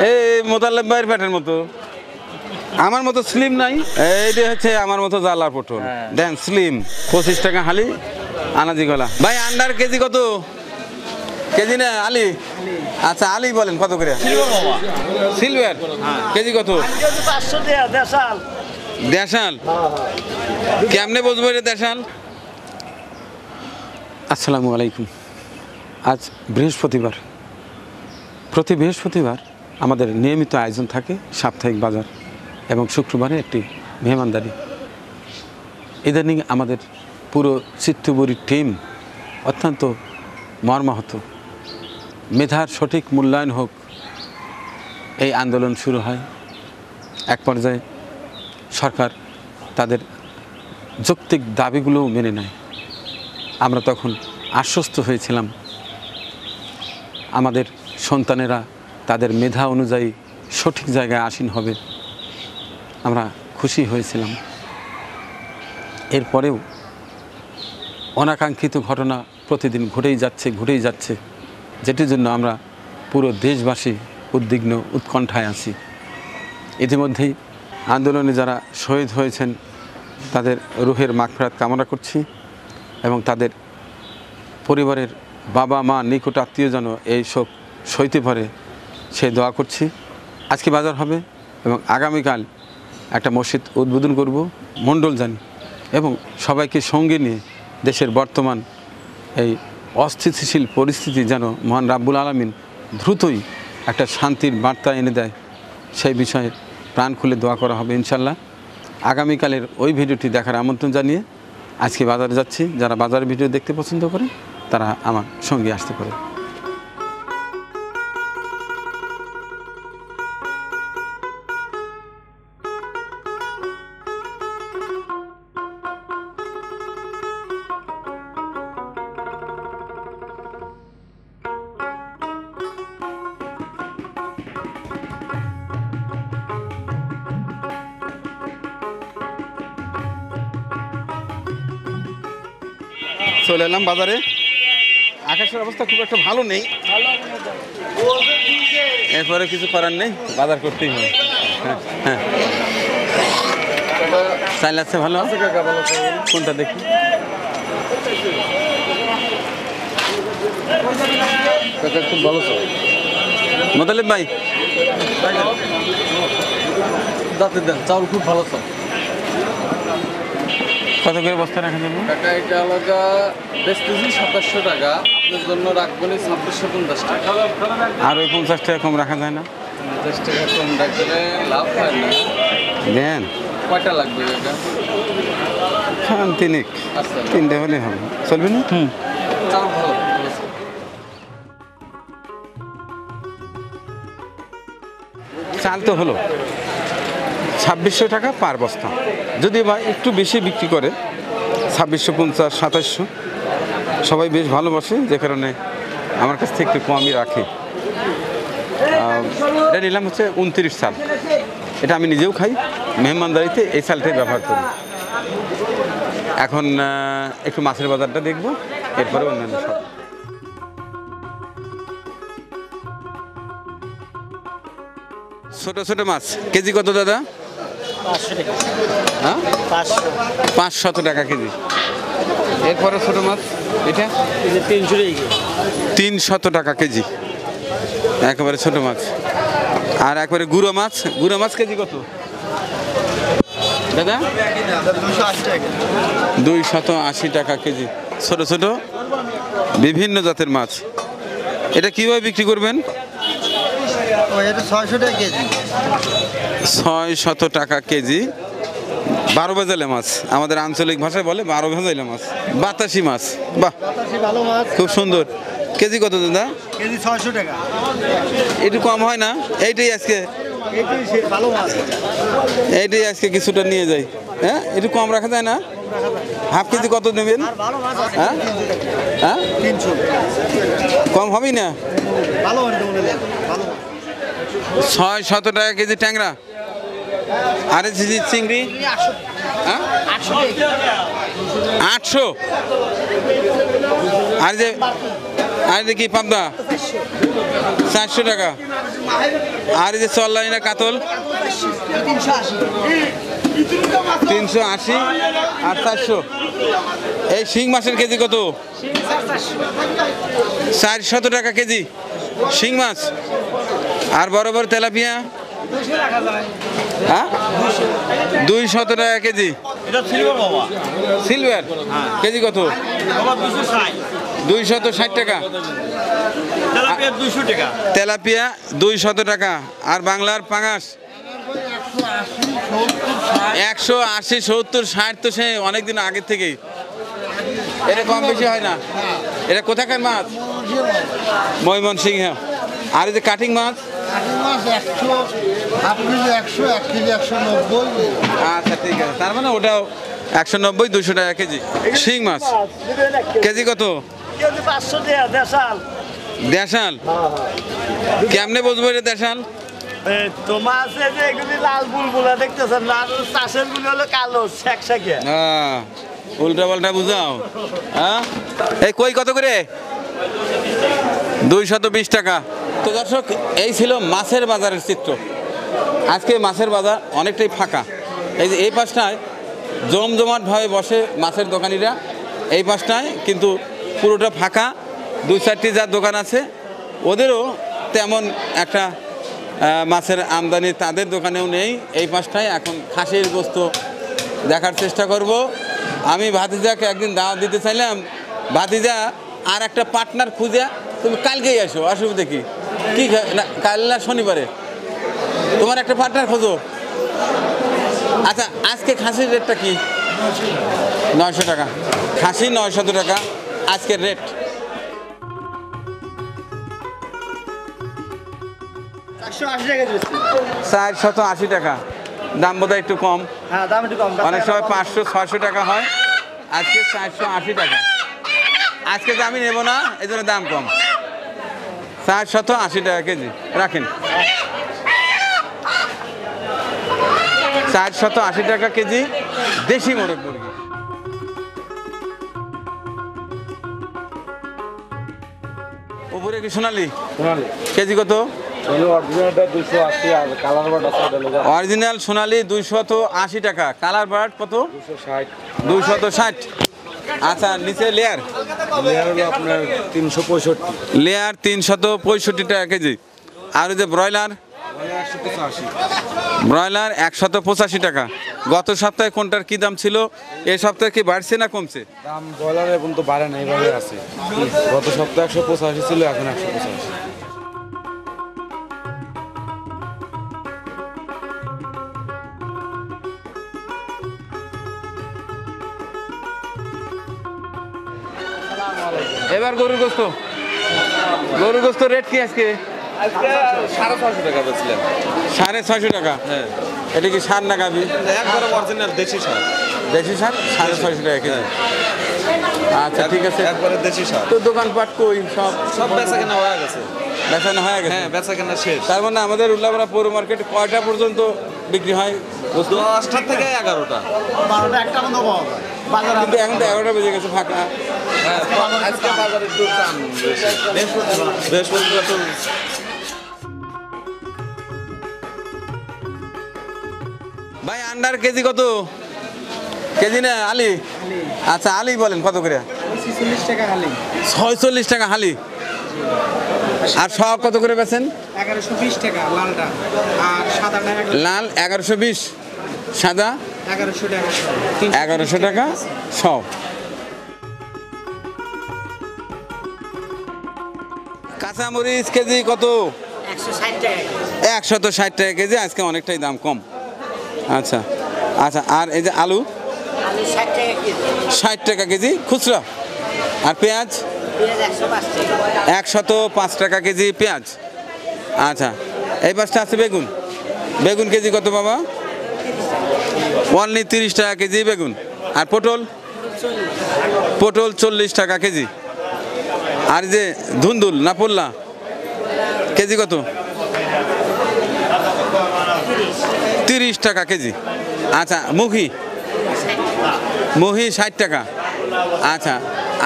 এই মোতালেব ভাইয়ের পেটের মতো, আমার মতো স্লিম নাই। এইটা হচ্ছে আমার মতো জ্বালার পটল, দেন স্লিম। 25 টাকা হালি, আনাজি গলা। ভাই আন্ডার কেজি কত? কেজি না আলি? আচ্ছা আলি বলেন কত করে? সিলভার কেজি কত? 500 টাকা দেশাল। দেশাল কেমনে বুঝবো এটা দেশাল? আসসালামু আলাইকুম। আজ বৃহস্পতিবার। প্রতি বৃহস্পতিবার আমাদের নিয়মিত আয়োজন থাকে সাপ্তাহিক বাজার, এবং শুক্রবারে একটি মেহমানদারি। ইদানিং আমাদের পুরো চিত্তবুরি টিম অত্যন্ত মর্মাহত। মেধার সঠিক মূল্যায়ন হোক, এই আন্দোলন শুরু হয়। এক পর্যায়ে সরকার তাদের যৌক্তিক দাবিগুলোও মেনে নেয়। আমরা তখন আশ্বস্ত হয়েছিলাম আমাদের সন্তানেরা তাদের মেধা অনুযায়ী সঠিক জায়গায় আসীন হবে। আমরা খুশি হয়েছিলাম। এরপরেও অনাকাঙ্ক্ষিত ঘটনা প্রতিদিন ঘটেই যাচ্ছে, যেটির জন্য আমরা পুরো দেশবাসী উদ্বিগ্ন, উৎকণ্ঠায় আছি। ইতিমধ্যেই আন্দোলনে যারা শহীদ হয়েছেন তাদের রুহের মাগফিরাত কামনা করছি, এবং তাদের পরিবারের বাবা মা নিকট আত্মীয় যেন এই শোক সইতে পারে সেই দোয়া করছি। আজকে বাজার হবে এবং আগামীকাল একটা মসজিদ উদ্বোধন করব, মণ্ডল জানি, এবং সবাইকে সঙ্গে নিয়ে দেশের বর্তমান এই অস্থিতিশীল পরিস্থিতি যেন মহান রাব্বুল আলামিন দ্রুতই একটা শান্তির বার্তা এনে দেয়, সেই বিষয়ে প্রাণ খুলে দোয়া করা হবে ইনশাল্লাহ। আগামীকালের ওই ভিডিওটি দেখার আমন্ত্রণ জানিয়ে আজকে বাজারে যাচ্ছি। যারা বাজারের ভিডিও দেখতে পছন্দ করে তারা আমার সঙ্গে আসতে পারে। চলে এলাম বাজারে। আকাশের অবস্থা খুব একটা ভালো নেই, এরপরে কিছু করার নেই, বাজার করতেই হবে। হ্যাঁ চাইল আছে ভালো, কোনটা দেখি? খুব ভালো মোতালেব ভাই, চাউল খুব ভালো চাল। কত করে বস্তা রাখা যাবে? টাকা এটা আলাদা বেচতেছি 2700 টাকা, আপনার জন্য রাখবেন 2650 টাকা। আর ওই 50 টাকা কম রাখা যায় না? 50 টাকা কম রাখলে লাভ হয় না। দেন কয়টা লাগবে এটা? তিনেক, তিনটে হলে হবে, চলবে না? চাউল ভালো। চাল তো হলো 2600 টাকা পার বস্তা। যদি ভাই একটু বেশি বিক্রি করে 2650, 2700, সবাই বেশ ভালোবাসে, যে কারণে আমার কাছ থেকে একটু কমই রাখে। এটা নিলাম হচ্ছে 29 চাল। এটা আমি নিজেও খাই, মেহমানদারিতে এই চালটাই ব্যবহার করি। এখন একটু মাছের বাজারটা দেখব, এরপরে অন্যান্য সব। ছোট ছোট মাছ কেজি কত দাদা? 500 টাকা। হ্যাঁ 500 টাকা কেজি। এরপরে ছোট মাছ এটা 300 টাকা কেজি, একেবারে ছোট মাছ। আর একবারে গুঁড়ো মাছ কেজি কত দাদা? 280 টাকা কেজি। ছোট ছোট বিভিন্ন জাতের মাছ। এটা কিভাবে বিক্রি করবেন? 600 টাকা কেজি। 12 ভেজালে মাছ, আমাদের আঞ্চলিক ভাষায় বলে 12 ভেজালে মাছ, বাতাসি মাছ। বাহ, খুব সুন্দর। কেজি কত দাদা? কেজি 600 টাকা। একটু কম হয় না? এইটাই আজকে কিছুটা নিয়ে যাই। হ্যাঁ, একটু কম রাখা যায় না? হাফ কেজি কত নেবেন? হ্যাঁ হ্যাঁ, কম হবেই না? 600 টাকা কেজি ট্যাংরা। আরে চিংড়ি 800। আর যে কি পাবদা 400 টাকা। আর এই যে চল্লাই না কাতল 380 আর 400। এই শিং মাছের কেজি কত? 400 টাকা কেজি শিং মাছ। আর বড় বড় তেলাপিয়া হ্যাঁ 200 টাকা কেজি। সিলভার কেজি কত? 260 টাকা। তেলাপিয়া 200 টাকা। আর বাংলার পাঙাশ 180, 70, 60 তো সে অনেকদিন আগের থেকেই। এটা কম বেশি হয় না। এটা কোথাকার মাছ? ময়মনসিংহ। আর এই যে কাটিং মাছ? আচ্ছা ঠিক আছে, তার মানে ওটাও 190, 200 টাকা কেজি। শিং মাছ কেজি কত? 500 টাকা দেশাল। দেশাল কেমনে বুঝবো এটা দেশাল? তোমার আছে যে এগুলি লাল বুলবুলা দেখতেছেন না, আর চাষের গুলি হলো কালো শেকশেকে। উল্টা পাল্টা বুঝাও। হ্যাঁ এই কই কত করে? 220 টাকা। তো দর্শক, এই ছিল মাছের বাজারের চিত্র। আজকে মাছের বাজার অনেকটাই ফাঁকা। এই যে এই পাশটায় জমজমাটভাবে বসে মাছের দোকানিরা, এই পাশটায় কিন্তু পুরোটা ফাঁকা। 2-4টি যার দোকান আছে ওদেরও তেমন একটা মাছের আমদানি তাদের দোকানেও নেই। এই পাশটায় এখন খাসির গোস্ত দেখার চেষ্টা করব। আমি ভাতিজাকে একদিন দাওয়াত দিতে চাইলাম, ভাতিজা আর একটা পার্টনার খুঁজে তুমি কালকেই আসো, অসুবিধা কি? কি না কাল না শনিবারে তোমার একটা পার্টনার খোঁজো। আচ্ছা আজকে খাসির রেটটা কি? 900 টাকা খাসি, 900 টাকা আজকের রেট। 480 টাকা দাম বোধহয় একটু কম। হ্যাঁ দাম একটু কম। অনেক সময় 500-600 টাকা হয়, আজকে 480 টাকা। আজকে তো আমি নেব না, এই জন্য দাম কম। 480 টাকা কেজি রাখেন। 480 টাকা কেজি দেশি মোরগ মুরগি। উপরে কি সোনালি? কেজি কত? অরিজিনাল সোনালি 280 টাকা। কালার বার্ড কত? 260। আচ্ছা নিচে লেয়ার? আপনার 365। লেয়ার 365 টাকা কেজি। আর ওই যে ব্রয়লার? ব্রয়লার 185 টাকা। গত সপ্তাহে কোনটার কি দাম ছিল, এই সপ্তাহে কি বাড়ছে না কমছে? দাম ব্রয়লার এখন তো বাড়ে না, এইভাবে আছে। গত সপ্তাহে 185 ছিল, এখন 185। এবার গরুর গোস্ত, গরুর গোস্ত রেট কি আজকে? 650 টাকা বেচলেন। 650 টাকা। হ্যাঁ এটা কি সার না গাভি? একবারে অরিজিনাল দেশি সার। দেশি সার 650 টাকা কেজি। আচ্ছা ঠিক আছে, একবারে দেশি সার। তো দোকানপাট কই? সব বেচা কেনা হয়ে গেছে। বেচানো হয়ে গেছে? হ্যাঁ বেচা কেনা শেষ। তার মানে আমাদের উল্লাপাড়া পৌর মার্কেট কয়টা পর্যন্ত বিক্রি হয়? 10টা থেকে 11টা। 12টা একটা বন্ধ পাওয়া যায় বাজার। কিন্তু এখন তো 11টা বেজে গেছে, ফাঁকা। হ্যাঁ আজকে বাজারে একটু দাম বেশি। বৃহস্পতিবার তো ভাই আন্ডার কেজি কত? কেজি না আলি? আচ্ছা আলি বলেন কত করে? 46 টাকা হালি। 46 টাকা হালি। আর সব কত করে বেচেন? 1120 টাকা লালটা, আর সাদাটা লাল 1120, সাদা 1100 টাকা। 1100 টাকা সব। কাঁচামরিচ কেজি কত? 160 টাকা। 160 টাকা কেজি, আজকে অনেকটাই দাম কম। আচ্ছা আচ্ছা, আর এই যে আলু? আলু 60 টাকা কেজি। 60 টাকা কেজি খুচরা। আর পেঁয়াজ? পেঁয়াজ 105 টাকা। 105 টাকা কেজি পেঁয়াজ। আচ্ছা এই পাশটা আছে বেগুন। বেগুন কেজি কত বাবা? অনলি 30 টাকা কেজি বেগুন। আর পটল? পটল 40 টাকা কেজি। আর যে ধুন্দুল না পোল্লা কেজি কত? 30 টাকা কেজি। আচ্ছা মুখি? মুহি 60 টাকা। আচ্ছা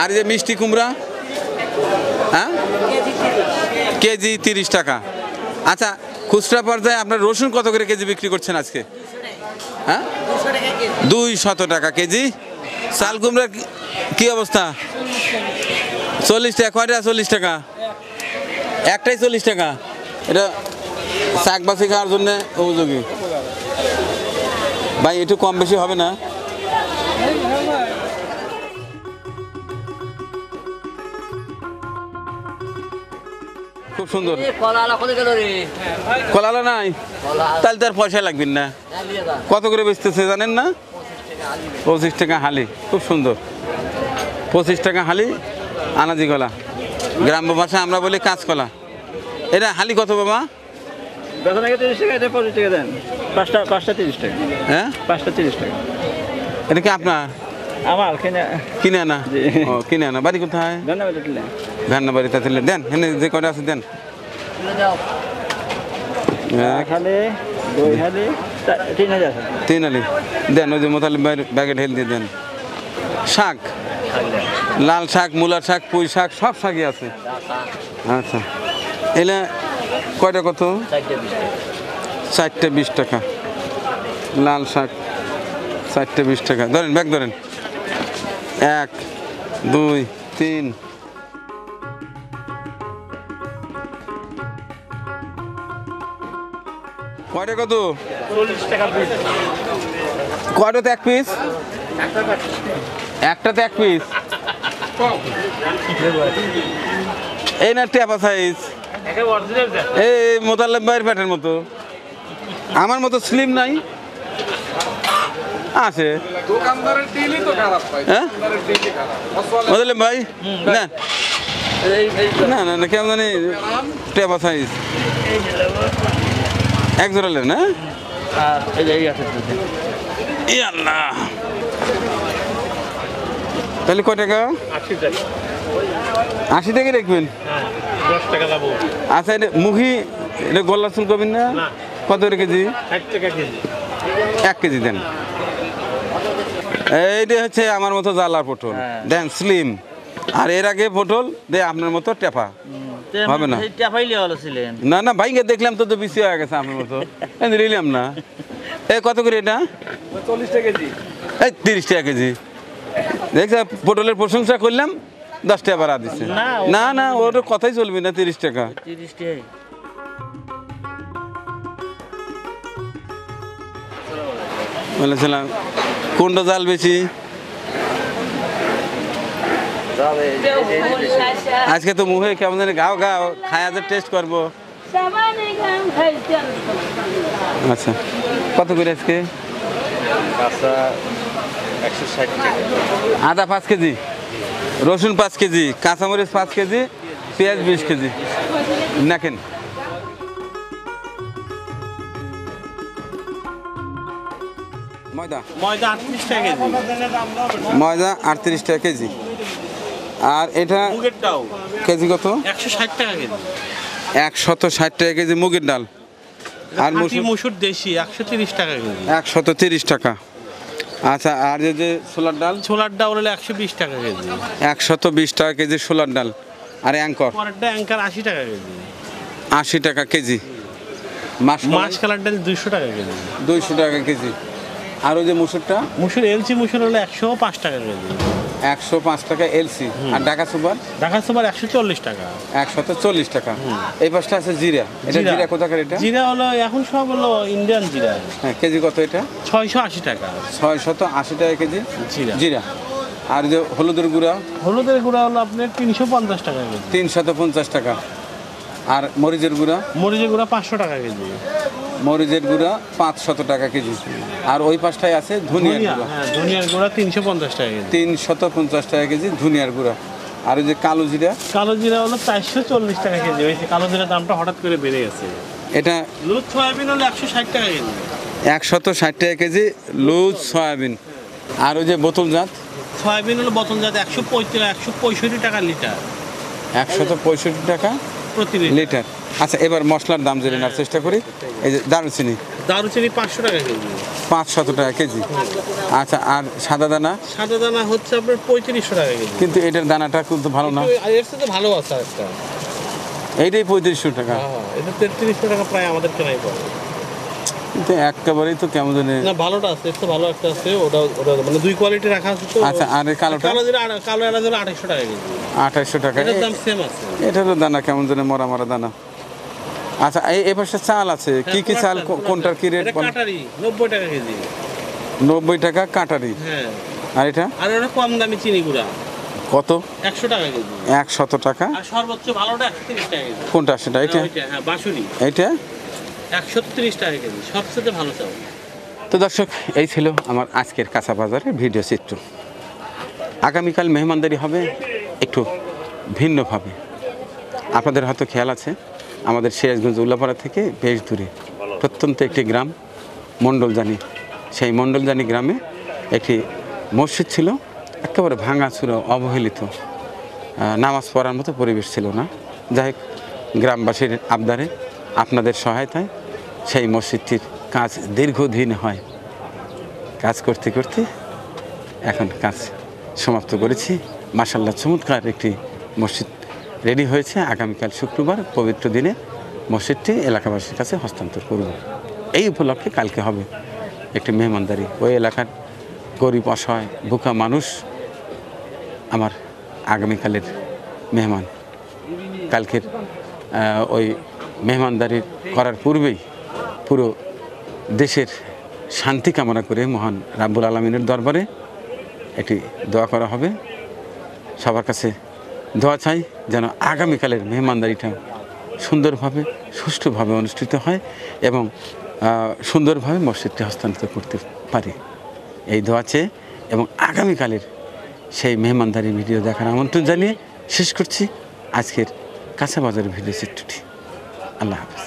আর যে মিষ্টি কুমড়া? হ্যাঁ কেজি 30 টাকা। আচ্ছা, খুচরা পর্যায়ে আপনার রসুন কত করে কেজি বিক্রি করছেন আজকে? হ্যাঁ, 200 টাকা কেজি। চাল কুমড়ার কি অবস্থা? 40 টাকা। কয়টা 40 টাকা? একটাই 40 টাকা। এটা শাক বাসি খাওয়ার জন্য উপযোগী। ভাই একটু কম বেশি হবে না? খুব সুন্দর। কলালা নাই? তাহলে তার পয়সা লাগবে না। কত করে বেচতেছে জানেন না? 25 টাকা হালি। খুব সুন্দর। 25 টাকা হালি আনাজি কলা। গ্রাম্য ভাষায় আমরা বলি কাঁচকলা। এটা হালি কত বাবা? বেতন আগে 30 টাকা, এটা 25 টাকা দেন। পাঁচটা 30 টাকা। হ্যাঁ, 5টা 30 টাকা। এটা কি আপনার? আমার কিনে আনা? ও, কিনে আনা। বাড়ি কোথায়? ধন্যবাদ দিলেন। ধান্না বাড়িতে দিলে দেন, এখানে যে কটা আছে দেন। খালি 2 হালি 3000 আছে। 3 আলি দেন। ওই যে মোতালিব ব্যাগে ঢেল দিয়ে দেন। শাক, লাল শাক, মূলার শাক, পুঁই শাক, সব শাকই আছে। আচ্ছা, এলে কয়টা কত? 4টা 20 টাকা। লাল শাক 4টা 20 টাকা। ধরেন, ব্যাগ ধরেন। 1 2 3 কয়টা কত? 40 টাকা পিস। কয়টাতে 1 পিস? একটাতে 1 পিস। এই না টেপা সাইজ। এই মোতালেব ভাইয়ের প্যাটের মতো। আমার মতো স্লিম নাই আছে। দোকানদারের ডিলই তো খারাপ ভাই। হ্যাঁ, দোকানদারের ডিলই খারাপ। মোতালেব ভাই না না না না, কেমন জানি টেপা সাইজ। এক জোড়ালেন না? ই আল্লাহ, তাহলে কয় টাকা? 80 টাকা। 80 টাকা রাখবেন? 10 টাকা লাভ। আচ্ছা, এটা মুখি, এটা গোল্লা চুল করবেন না? কত করে কেজি? 60 টাকা কেজি। 1 কেজি দেন। এইটা হচ্ছে আমার মতো জ্বালার পটল। দেন স্লিম। আর এর আগে পটল দে আপনার মতো টেপা। হবে না? টেপাইলে ভালো ছিলেন। না না, ভাইকে দেখলাম তো বেশি হয়ে গেছে আপনার মতো। নিলাম না। এই কত করে এটা? 40 টাকা কেজি। এই 30 টাকা কেজি। দেখছ, পটলের প্রশংসা করলাম, 10 টাকা বাড়া দিচ্ছে। না না, ওর কথাই চলবে না। 30 টাকা। 30 টাকা। বলেছিলাম কোনটা জাল বেশি? আজকে তো মুখে কেমন জানি গাও গাও, খায় আজ টেস্ট করবো। আচ্ছা, কত করে আজকে? কাঁচা 160 টাকা। আদা 5 কেজি, রসুন 5 কেজি, কাঁচামরিচ 5 কেজি, পেঁয়াজ 20 কেজি। দেখেন, ময়দা 38 টাকা কেজি। ময়দা 38 টাকা কেজি। আর এটা মুগের ডাল কেজি কত? 160 টাকা কেজি। 160 টাকা কেজি মুগের ডাল। আর মসুর দেশি 130 টাকা কেজি। 130 টাকা। আচ্ছা, আর যে ছোলার ডাল? ছোলার ডাল হলো 120 টাকা কেজি। 120 টাকা কেজি ছোলার ডাল। আর অ্যাঙ্কর? পরেরটা অ্যাঙ্কার 80 টাকা কেজি। 80 টাকা কেজি। মাসকালার ডাল 200 টাকা কেজি। 200 টাকা কেজি। আর ওই যে মুসুরটা? মুসুর এলসি মুসুর হলো 105 টাকা কেজি। 105 টাকা এলসি। আর ঢাকা সুপার? ঢাকা সুপার 140 টাকা। 140 টাকা। এই পাশটা আছে জিরা। এটা জিরা কোথাকার? এটা জিরা হলো এখন সব হলো ইন্ডিয়ান জিরা। হ্যাঁ, কেজি কত এটা? 680 টাকা। 680 টাকা কেজি জিরা। জিরা। আর যে হলুদের গুঁড়া? হলুদের গুঁড়া হলো আপনার 350 টাকা কেজি। 350 টাকা। আর মরিচের গুঁড়া? মরিচের গুঁড়া 500 টাকা কেজি। মরিচের গুঁড়া 500 টাকা কেজি। আর ওই পাশটায় আছে ধনিয়ার গুঁড়া। হ্যাঁ, ধনিয়ার গুঁড়া 350 টাকা কেজি। 350 টাকা কেজি ধনিয়ার গুঁড়া। আর ওই যে কালো জিরা? কালো জিরা হলো 440 টাকা কেজি। ওই কালো জিরার দামটা হঠাৎ করে বেড়ে গেছে। এটা লুজ সয়াবিন হলো 160 টাকা কেজি। 160 টাকা কেজি লুজ সয়াবিন। আর ওই যে বোতলজাত? সয়াবিন হলো বোতলজাত 165 টাকা লিটার। 165 টাকা প্রতি লিটার। আচ্ছা, এবার মশলার দাম জেনে নেওয়ার চেষ্টা করি। এই যে দারুচিনি? দারুচিনি 500 টাকা কেজি। 500 টাকা কেজি। আচ্ছা, আর সাদা দানা? সাদা দানা হচ্ছে আপনার 3500 টাকা কেজি। কিন্তু এটার দানাটা কিন্তু ভালো না। এর সাথে ভালো আছে একটা। এইটাই 3500 টাকা, এটা 3300 টাকা প্রায় আমাদের কেনাই পড়ে। কিন্তু একেবারেই তো কেমন জানি। না ভালোটা আছে, এর তো ভালো একটা আছে, ওটা ওটা মানে দুই কোয়ালিটি রাখা আছে তো। আচ্ছা, আর এই কালোটা? কালো এরা হলো 2800 টাকা কেজি। 2800 টাকা। এটার দাম সেম আছে। এটারও দানা কেমন জানি মরা মরা দানা। আচ্ছা, এই পাশে চাল আছে, কি কি চাল, কোনটার কি রেট? এটা কাটারি 90 টাকা কেজি। 90 টাকা কাটারি। হ্যাঁ। আর এটা? আর ওটা কম দামি চিনি গুঁড়া কত? 100 টাকা কেজি। 100 টাকা। আর সর্বোচ্চ ভালোটা 130 টাকা কেজি। কোনটা সেটা? এটা? হ্যাঁ, বাঁশুরি। এইটা 130 টাকা কেজি, সবচেয়ে ভালো চাল। তো দর্শক, এই ছিল আমার আজকের কাঁচা বাজারের ভিডিও চিত্র। আগামীকাল মেহমানদারি হবে একটু ভিন্নভাবে। আপনাদের হয়তো খেয়াল আছে, আমাদের সিরাজগঞ্জ উল্লাপাড়া থেকে বেশ দূরে প্রত্যন্ত একটি গ্রাম মণ্ডলজানি। সেই মণ্ডলজানি গ্রামে একটি মসজিদ ছিল, একেবারে ভাঙাচুরা, অবহেলিত, নামাজ পড়ার মতো পরিবেশ ছিল না। যাই হোক, গ্রামবাসীর আবদারে, আপনাদের সহায়তায় সেই মসজিদটির কাজ দীর্ঘদিন হয়। কাজ করতে করতে এখন কাজ সমাপ্ত করেছি। মাশাআল্লাহ, চমৎকার একটি মসজিদ রেডি হয়েছে। আগামীকাল শুক্রবার পবিত্র দিনে মসজিদটি এলাকাবাসীর কাছে হস্তান্তর করব। এই উপলক্ষে কালকে হবে একটি মেহমানদারি। ওই এলাকার গরিব, অসহায়, বোকা মানুষ আমার আগামীকালের মেহমান। কালকের ওই মেহমানদারি করার পূর্বেই পুরো দেশের শান্তি কামনা করে মহান রাব্বুল আলামিনের দরবারে একটি দোয়া করা হবে। সবার কাছে দোয়া চাই যেন আগামীকালের মেহমানদারিটা সুন্দরভাবে, সুষ্ঠুভাবে অনুষ্ঠিত হয় এবং সুন্দরভাবে মসজিদটি হস্তান্তর করতে পারি, এই দোয়া চেয়ে এবং আগামীকালের সেই মেহমানদারি ভিডিও দেখার আমন্ত্রণ জানিয়ে শেষ করছি আজকের কাঁচা বাজারের ভিডিও চিত্রটি। আল্লাহ হাফেজ।